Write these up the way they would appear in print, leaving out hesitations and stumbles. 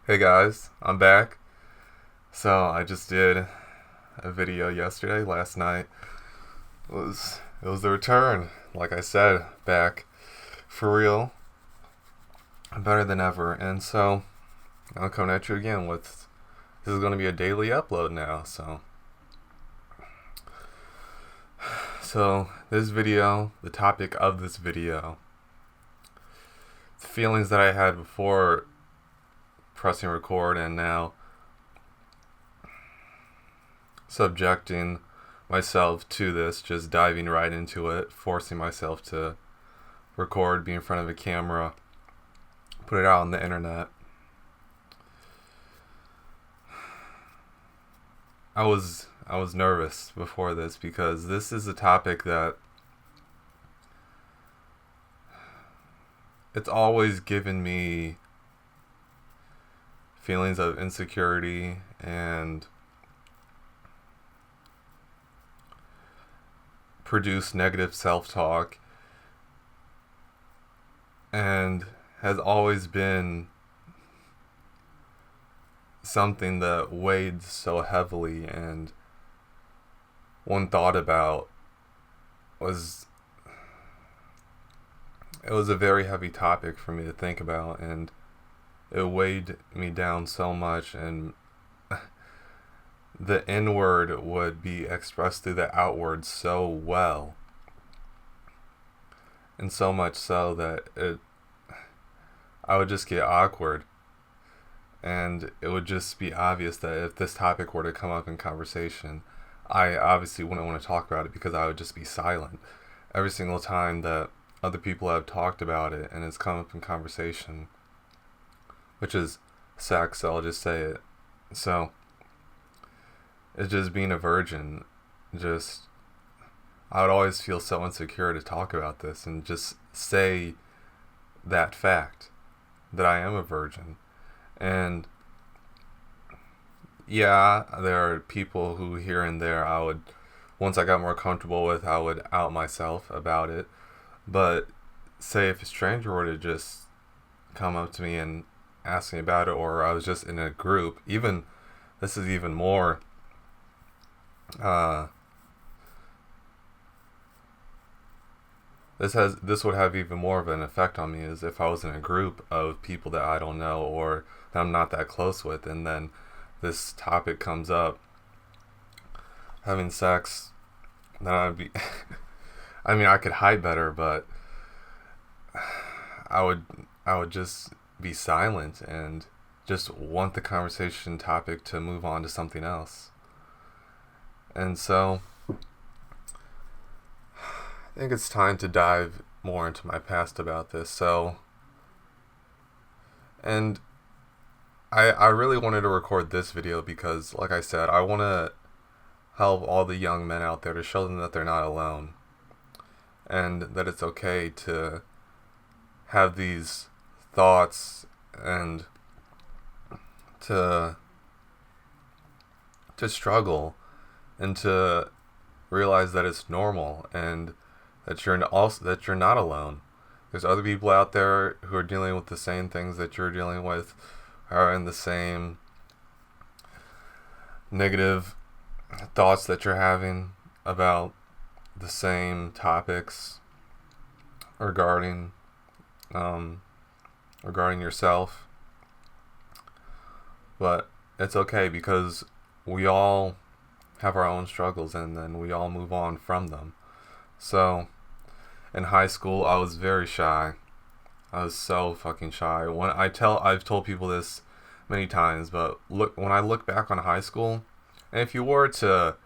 Hey guys, I'm back. So I just did a video yesterday, last night. It was the return. Like I said, back for real, better than ever. And so I'm coming at you again with this is going to be a daily upload now. So this video, the topic of this video, the feelings that I had before pressing record and now subjecting myself to this, just diving right into it, forcing myself to record, be in front of a camera, put it out on the internet. I was nervous before this because this is a topic that it's always given me feelings of insecurity and produce negative self-talk, and has always been something that weighed so heavily, and one thought about was it was a very heavy topic for me to think about, and it weighed me down so much, and the inward would be expressed through the outward so well, and so much so that I would just get awkward, and it would just be obvious that if this topic were to come up in conversation, I obviously wouldn't want to talk about it because I would just be silent. Every single time that other people have talked about it and it's come up in conversation, which is sex, so I'll just say it. So it's just being a virgin. I would always feel so insecure to talk about this and just say that fact that I am a virgin. And yeah, there are people who here and there once I got more comfortable with, I would out myself about it. But say if a stranger were to just come up to me and ask me about it, or I was just in a group, this is even more this would have even more of an effect on me, is if I was in a group of people that I don't know or that I'm not that close with, and then this topic comes up, having sex, then I'd be I mean, I could hide better, but I would just be silent and just want the conversation topic to move on to something else. And so I think it's time to dive more into my past about this. And I really wanted to record this video because, like I said, I want to help all the young men out there, to show them that they're not alone, and that it's okay to have these thoughts, and to struggle, and to realize that it's normal, and that you're not alone. There's other people out there who are dealing with the same things that you're dealing with, are in the same negative thoughts that you're having about the same topics regarding yourself. But it's okay, because we all have our own struggles, and then we all move on from them. So in high school, I was very shy. I was so fucking shy. I've told people this many times, but when I look back on high school, and if you were to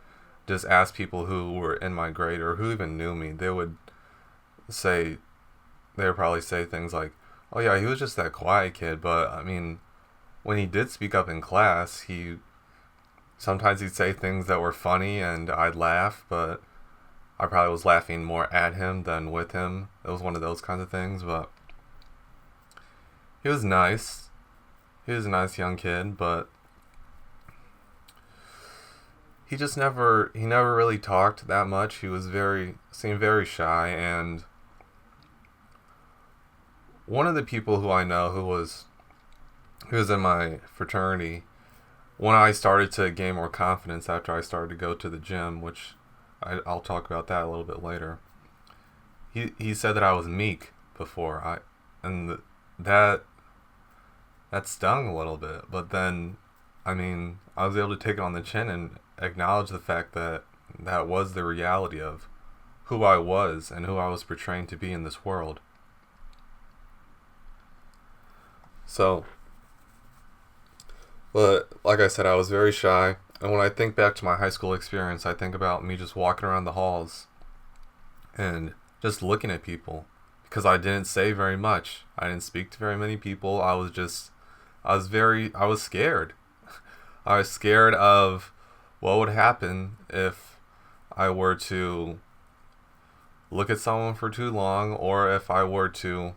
just ask people who were in my grade or who even knew me, they would probably say things like, "Oh yeah, he was just that quiet kid." But I mean, when he did speak up in class, sometimes he'd say things that were funny, and I'd laugh, but I probably was laughing more at him than with him. It was one of those kinds of things, but he was nice. He was a nice young kid, but he never really talked that much. He seemed very shy, and one of the people who I know who was He was in my fraternity. When I started to gain more confidence after I started to go to the gym, which I'll talk about that a little bit later. He said that I was meek before. That that stung a little bit, but then, I mean, I was able to take it on the chin and acknowledge the fact that that was the reality of who I was and who I was portraying to be in this world. So, but like I said, I was very shy. And when I think back to my high school experience, I think about me just walking around the halls and just looking at people because I didn't say very much. I didn't speak to very many people. I was scared. I was scared of what would happen if I were to look at someone for too long, or if I were to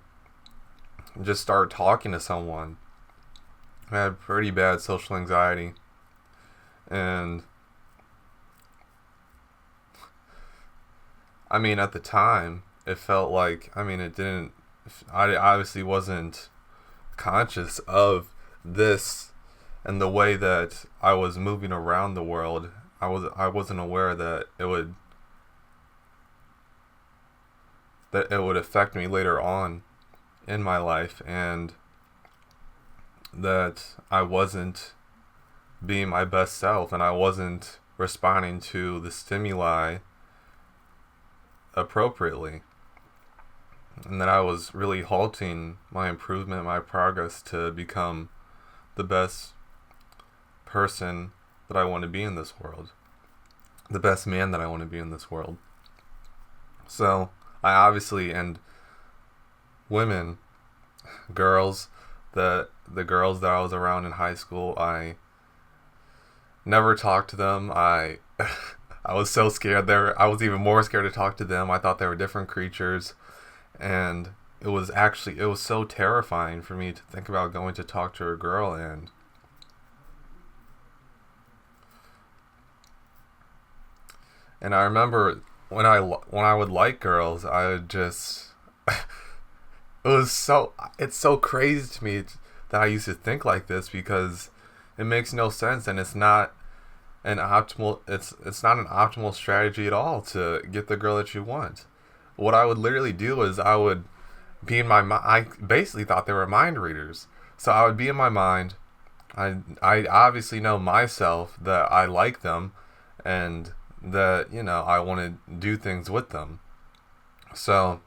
just start talking to someone. I had pretty bad social anxiety, and I mean, at the time, it felt like, I mean, it didn't, I obviously wasn't conscious of this and the way that I was moving around the world. I wasn't aware that it would affect me later on in my life, and that I wasn't being my best self, and I wasn't responding to the stimuli appropriately, and that I was really halting my improvement, my progress to become the best person that I want to be in this world, the best man that I want to be in this world. So I obviously, and women, girls, the girls that I was around in high school, I never talked to them. I I was so scared there. I was even more scared to talk to them. I thought they were different creatures, and it was so terrifying for me to think about going to talk to a girl. And I remember when I would like girls, I would just it's so crazy to me that I used to think like this, because it makes no sense, and it's not it's not an optimal strategy at all to get the girl that you want. What I would literally do is I would be in my mind. I basically thought they were mind readers. So I would be in my mind. I obviously know myself that I like them, and that, I want to do things with them. So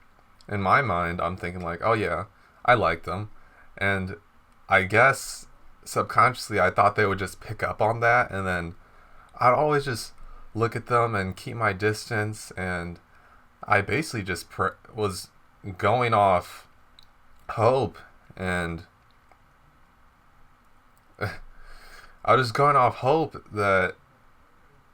in my mind, I'm thinking like, oh yeah, I like them, and I guess subconsciously I thought they would just pick up on that, and then I'd always just look at them and keep my distance, and I basically just was going off hope, and I was just going off hope that,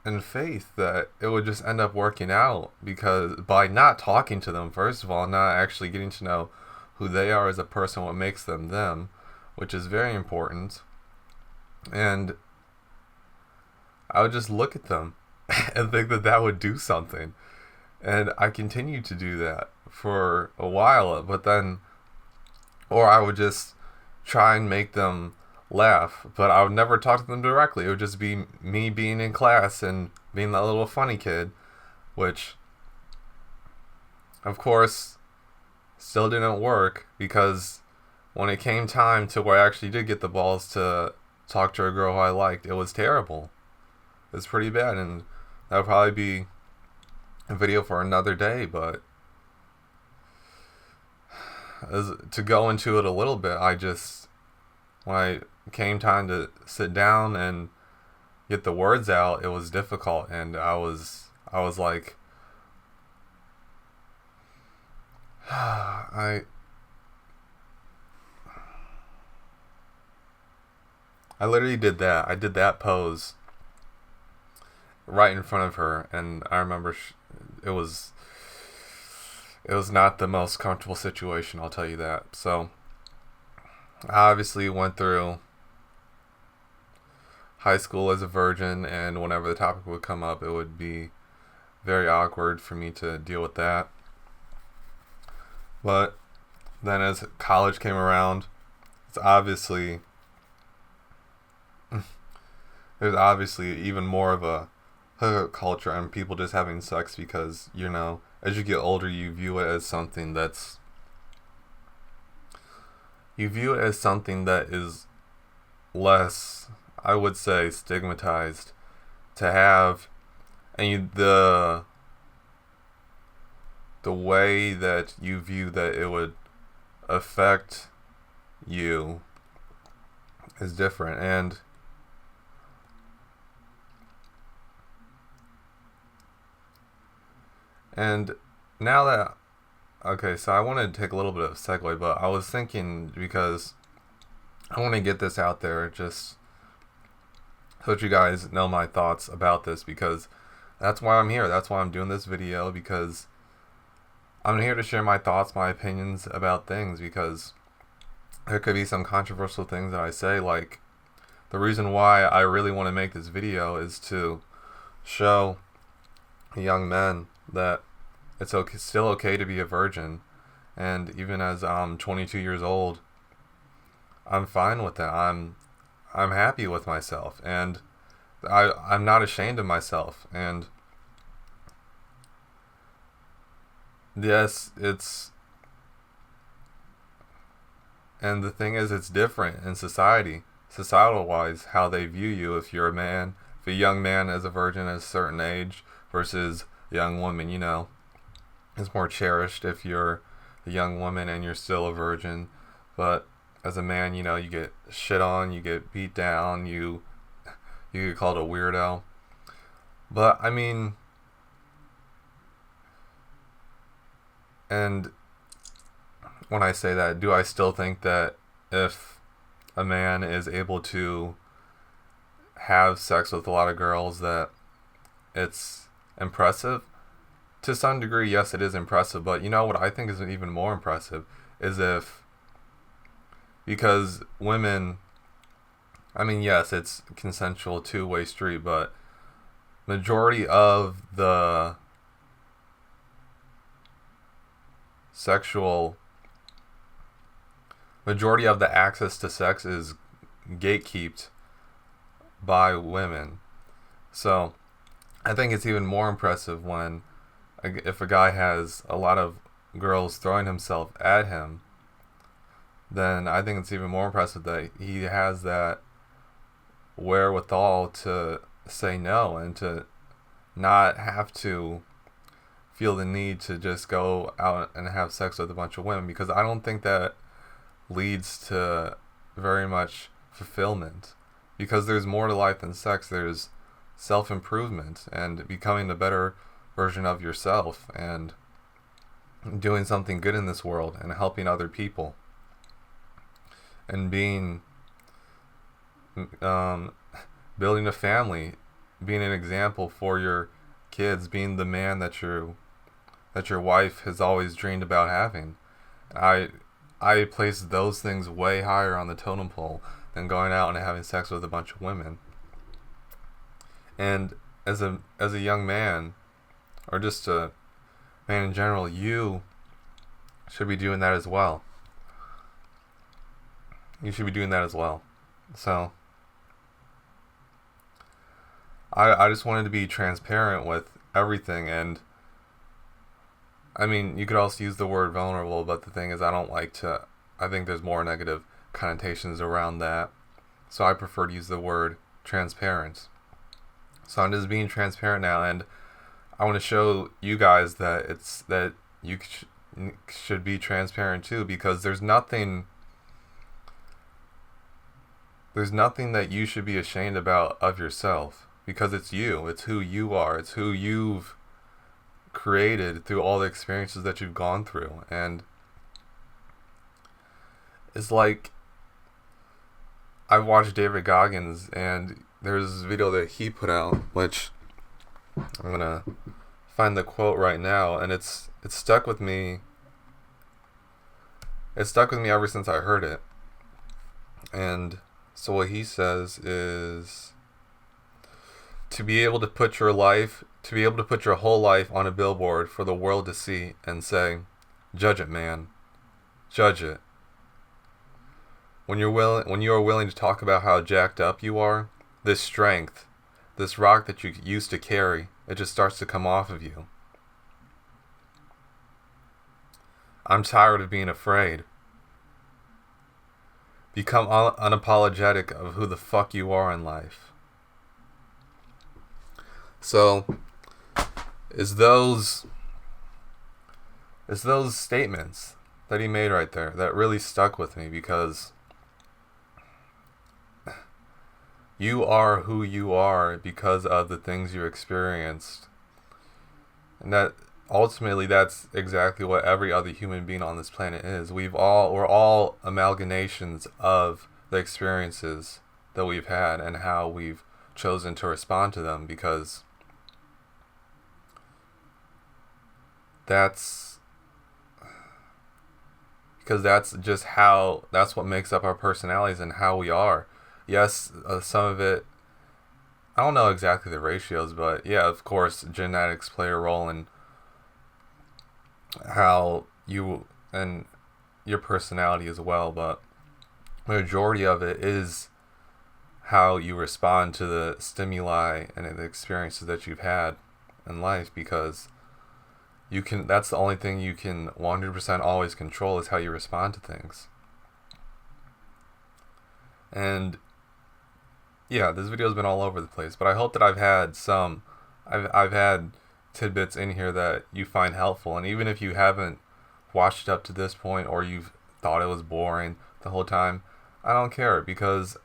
and faith that it would just end up working out, because by not talking to them, first of all, not actually getting to know who they are as a person, what makes them them, which is very important, and I would just look at them and think that that would do something. And I continued to do that for a while, but then, or I would just try and make them laugh, but I would never talk to them directly. It would just be me being in class and being that little funny kid, which, of course, still didn't work, because when it came time to where I actually did get the balls to talk to a girl who I liked, it was terrible. It's pretty bad, and that would probably be a video for another day, but to go into it a little bit, when I came time to sit down and get the words out, it was difficult, and I was like, I literally did that. I did that pose right in front of her, and I remember it was not the most comfortable situation, I'll tell you that. So I obviously went through high school as a virgin, and whenever the topic would come up, it would be very awkward for me to deal with that. But then as college came around, it's obviously there's obviously even more of a hookup culture and people just having sex because, as you get older, you view it as something that is less, I would say, stigmatized to have, and the way that you view that it would affect you is different. And now that, okay, so I want to take a little bit of a segue, but I was thinking, because I want to get this out there just so that you guys know my thoughts about this, because that's why I'm here. That's why I'm doing this video, because I'm here to share my thoughts, my opinions about things, because there could be some controversial things that I say. Like, the reason why I really want to make this video is to show young men that it's still okay to be a virgin. And even as I'm 22 years old, I'm fine with that. I'm happy with myself, and I'm not ashamed of myself. And yes, and the thing is, it's different in societal wise, how they view you. If you're a man, if a young man is a virgin at a certain age versus a young woman, it's more cherished if you're a young woman and you're still a virgin. But as a man, you get shit on, you get beat down, you get called a weirdo. But I mean, and when I say that, do I still think that if a man is able to have sex with a lot of girls, that it's impressive? To some degree, yes, it is impressive. But what I think is even more impressive is because women, I mean, yes, it's consensual two-way street, but majority of the access to sex is gatekept by women. So I think it's even more impressive if a guy has a lot of girls throwing himself at him, then I think it's even more impressive that he has that wherewithal to say no and to not have to feel the need to just go out and have sex with a bunch of women, because I don't think that leads to very much fulfillment, because there's more to life than sex. There's self-improvement and becoming a better version of yourself and doing something good in this world and helping other people and building a family, being an example for your kids, being the man that your wife has always dreamed about having. I place those things way higher on the totem pole than going out and having sex with a bunch of women. And as a young man, or just a man in general, you should be doing that as well. You should be doing that as well. So I just wanted to be transparent with everything. And I mean, you could also use the word vulnerable, but the thing is, I think there's more negative connotations around that. So I prefer to use the word transparent. So I'm just being transparent now, and I want to show you guys that you should be transparent too, because there's nothing that you should be ashamed about of yourself, because it's you. It's who you are. It's who you've created through all the experiences that you've gone through. And it's like, I've watched David Goggins, and there's this video that he put out, which I'm gonna find the quote right now, and it's stuck with me. It's stuck with me ever since I heard it. And so what he says is, to be able to put your whole life on a billboard for the world to see and say, "Judge it, man. Judge it." When you are willing to talk about how jacked up you are, this strength, this rock that you used to carry, it just starts to come off of you. I'm tired of being afraid. Become unapologetic of who the fuck you are in life. So, it's those statements that he made right there that really stuck with me, because you are who you are because of the things you experienced. And that ultimately, that's exactly what every other human being on this planet is. We're all amalgamations of the experiences that we've had and how we've chosen to respond to them, because that's what makes up our personalities and how we are. Yes, some of it, I don't know exactly the ratios, but yeah, of course, genetics play a role in how you and your personality as well, but the majority of it is how you respond to the stimuli and the experiences that you've had in life, because that's the only thing you can 100% always control, is how you respond to things. And yeah, this video has been all over the place, but I hope that I've had tidbits in here that you find helpful. And even if you haven't watched it up to this point, or you've thought it was boring the whole time, I don't care, because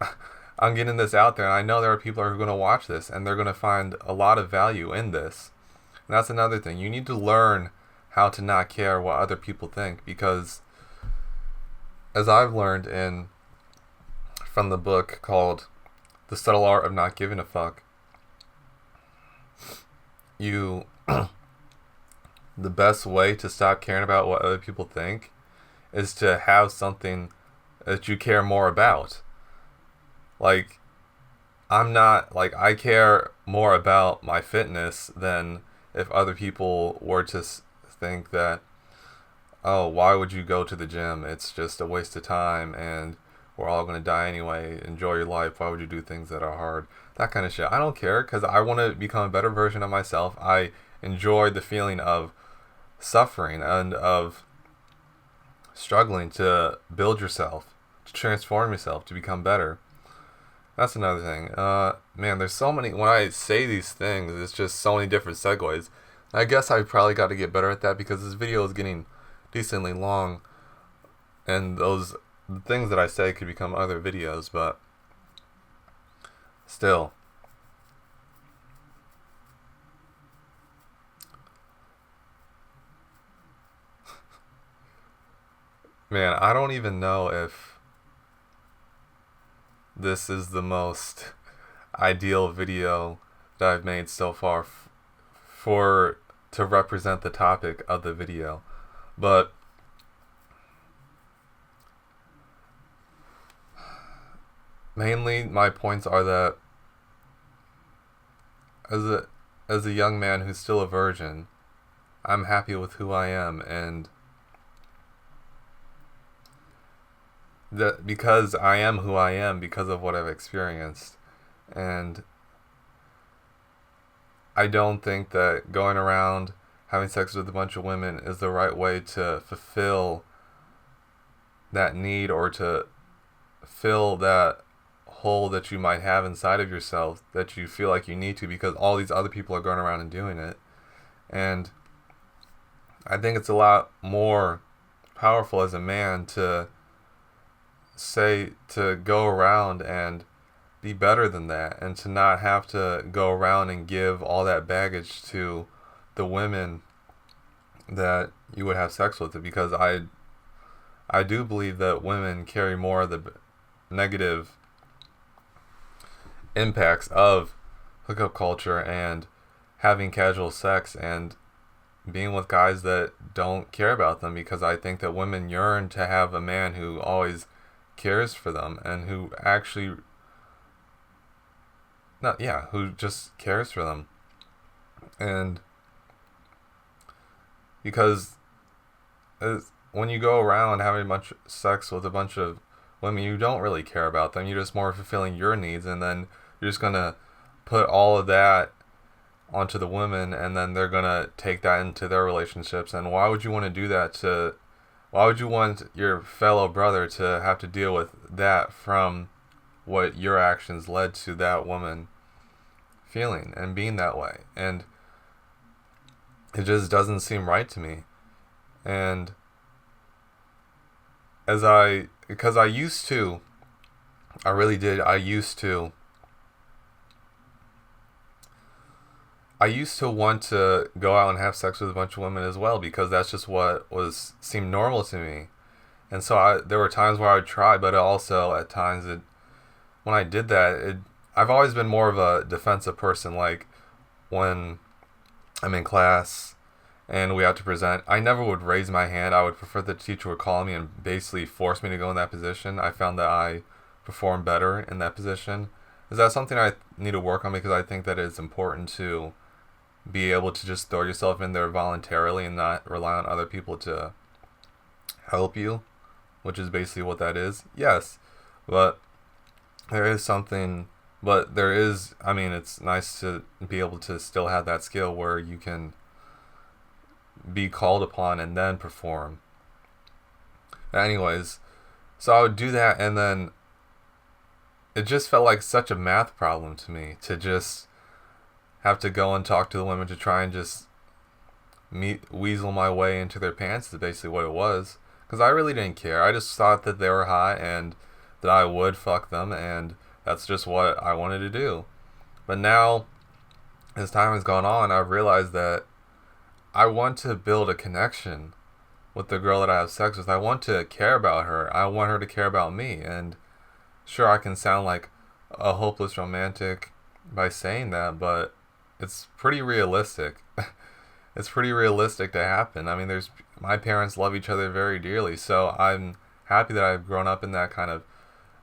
I'm getting this out there, and I know there are people who are going to watch this and they're going to find a lot of value in this. And that's another thing. You need to learn how to not care what other people think, because as I've learned from the book called The Subtle Art of Not Giving a Fuck, the best way to stop caring about what other people think is to have something that you care more about. Like, I care more about my fitness than if other people were to think that, oh, why would you go to the gym? It's just a waste of time, and we're all going to die anyway. Enjoy your life. Why would you do things that are hard? That kind of shit. I don't care, because I want to become a better version of myself. I enjoy the feeling of suffering and of struggling to build yourself, to transform yourself, to become better. That's another thing. Man, there's so many, when I say these things, it's just so many different segues. I guess I probably got to get better at that, because this video is getting decently long, and the things that I say could become other videos, but still. Man, I don't even know if this is the most ideal video that I've made so far to represent the topic of the video, but mainly my points are that as a young man who's still a virgin, I'm happy with who I am, and that because I am who I am because of what I've experienced. And I don't think that going around having sex with a bunch of women is the right way to fulfill that need, or to fill that hole that you might have inside of yourself that you feel like you need to, because all these other people are going around and doing it. And I think it's a lot more powerful as a man to go around and be better than that, and to not have to go around and give all that baggage to the women that you would have sex with, because I do believe that women carry more of the negative impacts of hookup culture and having casual sex and being with guys that don't care about them, because I think that women yearn to have a man who always cares for them, and who actually who just cares for them. And because when you go around having a bunch of sex with a bunch of women, you don't really care about them. You're just more fulfilling your needs, and then You're just gonna put all of that onto the women, and then they're gonna take that into their relationships. And why would you want to do that to? Why would you want your fellow brother to have to deal with that from what your actions led to that woman feeling and being that way? And it just doesn't seem right to me. And because I used to, I really did, I used to want to go out and have sex with a bunch of women as well, because that's just what seemed normal to me. And so there were times where I would try, but also at times when I did that, I've always been more of a defensive person. Like when I'm in class and we had to present, I never would raise my hand. I would prefer the teacher would call me and basically force me to go in that position. I found that I perform better in that position. Is that something I need to work on, because I think that it's important to be able to just throw yourself in there voluntarily and not rely on other people to help you, which is basically what that is. Yes, but there is something, I mean, it's nice to be able to still have that skill where you can be called upon and then perform. Anyways, so I would do that, and then it just felt like such a math problem to me to just have to go and talk to the women to try and just weasel my way into their pants is basically what it was. Because I really didn't care. I just thought that they were hot and that I would fuck them, and that's just what I wanted to do. But now, as time has gone on, I've realized that I want to build a connection with the girl that I have sex with. I want to care about her. I want her to care about me. And sure, I can sound like a hopeless romantic by saying that, but it's pretty realistic. It's pretty realistic to happen. I mean, my parents love each other very dearly, so I'm happy that I've grown up in that kind of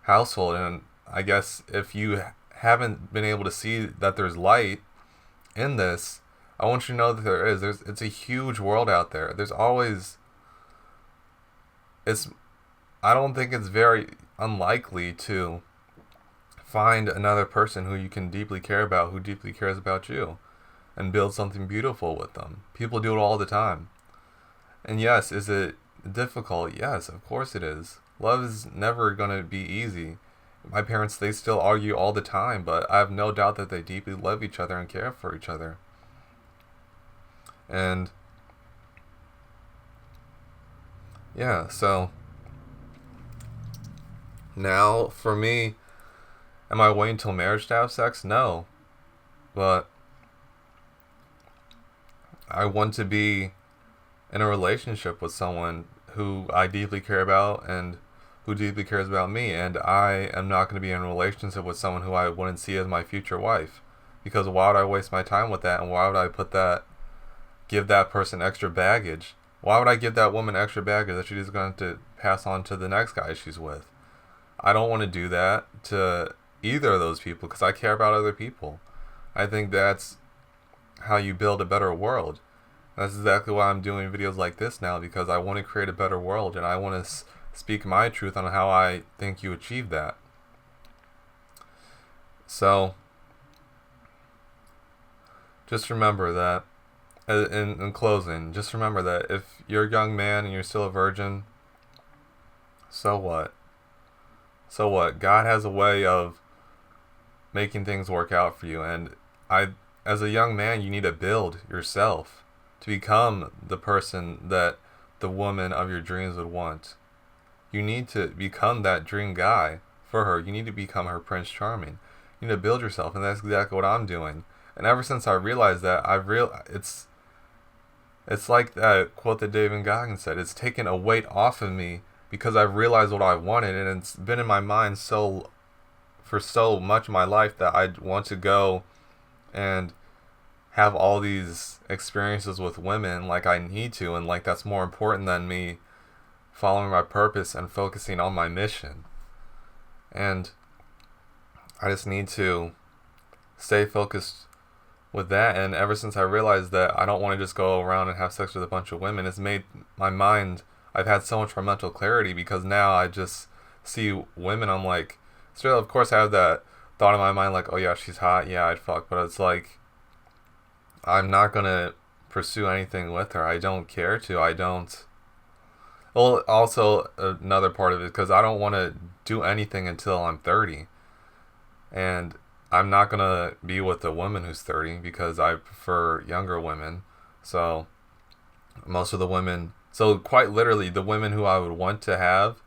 household. And I guess if you haven't been able to see that there's light in this, I want you to know that there is. It's a huge world out there. There's always... I don't think it's very unlikely to find another person who you can deeply care about, who deeply cares about you, and build something beautiful with them. People do it all the time. And yes, is it difficult? Yes, of course it is. Love is never going to be easy. My parents, they still argue all the time, but I have no doubt that they deeply love each other and care for each other. And yeah, so now for me, am I waiting till marriage to have sex? No. But I want to be in a relationship with someone who I deeply care about and who deeply cares about me. And I am not going to be in a relationship with someone who I wouldn't see as my future wife. Because why would I waste my time with that? And why would I give that person extra baggage? Why would I give that woman extra baggage that she's going to pass on to the next guy she's with? I don't want to do that to either of those people, because I care about other people. I think that's how you build a better world. That's exactly why I'm doing videos like this now, because I want to create a better world, and I want to speak my truth on how I think you achieve that. So just remember that, in closing, just remember that if you're a young man and you're still a virgin, so what? So what? God has a way of making things work out for you. And as a young man, you need to build yourself to become the person that the woman of your dreams would want. You need to become that dream guy for her. You need to become her Prince Charming. You need to build yourself, and that's exactly what I'm doing. And ever since I realized that, it's like that quote that David Goggins said. It's taken a weight off of me because I've realized what I wanted, and it's been in my mind for so much of my life that I want to go and have all these experiences with women like I need to, and like that's more important than me following my purpose and focusing on my mission. And I just need to stay focused with that. And ever since I realized that I don't want to just go around and have sex with a bunch of women, it's made my mind, I've had so much more mental clarity, because now I just see women, I'm like, still of course I have that thought in my mind like, oh yeah, she's hot, yeah, I'd fuck. But it's like, I'm not gonna pursue anything with her. I don't care to. I don't. Well, also another part of it because I don't want to do anything until I'm 30, and I'm not gonna be with a woman who's 30 because I prefer younger women. So most of the women, so quite literally, the women who I would want to have.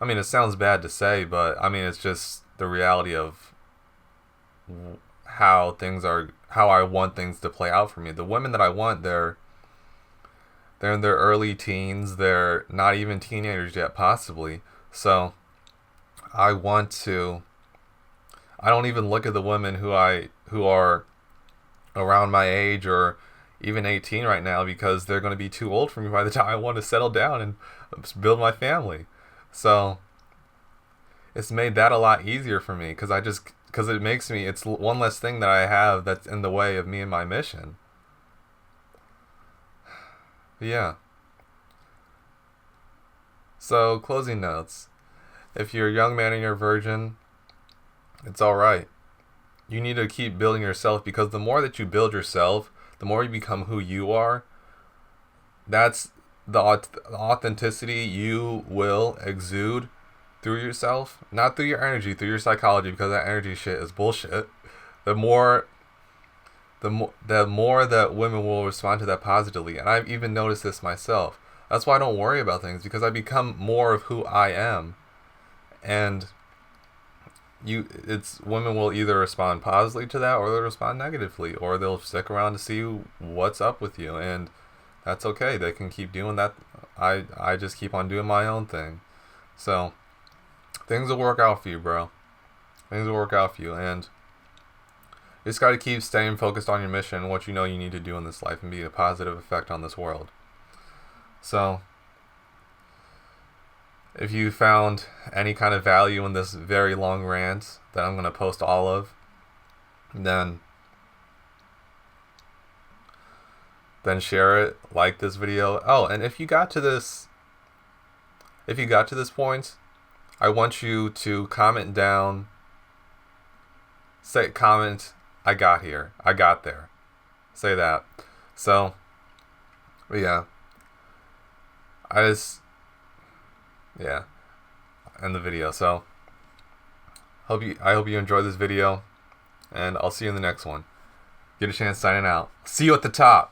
I mean, it sounds bad to say, but I mean it's just the reality of how things are, how I want things to play out for me. The women that I want, they're in their early teens. They're not even teenagers yet, possibly. So I want to. I don't even look at the women who are around my age or even 18 right now because they're going to be too old for me by the time I want to settle down and build my family. So it's made that a lot easier for me because it makes me, it's one less thing that I have that's in the way of me and my mission. But yeah. So closing notes. If you're a young man and you're a virgin, it's all right. You need to keep building yourself because the more that you build yourself, the more you become who you are. That's the authenticity you will exude through yourself, not through your energy, through your psychology, because that energy shit is bullshit. The more that women will respond to that positively, and I've even noticed this myself. That's why I don't worry about things because I become more of who I am, and it's women will either respond positively to that or they'll respond negatively or they'll stick around to see what's up with you, and that's okay. They can keep doing that. I just keep on doing my own thing. So things will work out for you, bro. Things will work out for you, and you just got to keep staying focused on your mission, what you know you need to do in this life, and be a positive effect on this world. So if you found any kind of value in this very long rant that I'm going to post all of, then share it, like this video. Oh, and if you got to this point, I want you to comment down, comment, I got here, I got there. Say that. So, but yeah. End the video. So, I hope you enjoyed this video, and I'll see you in the next one. Get a chance signing out. See you at the top.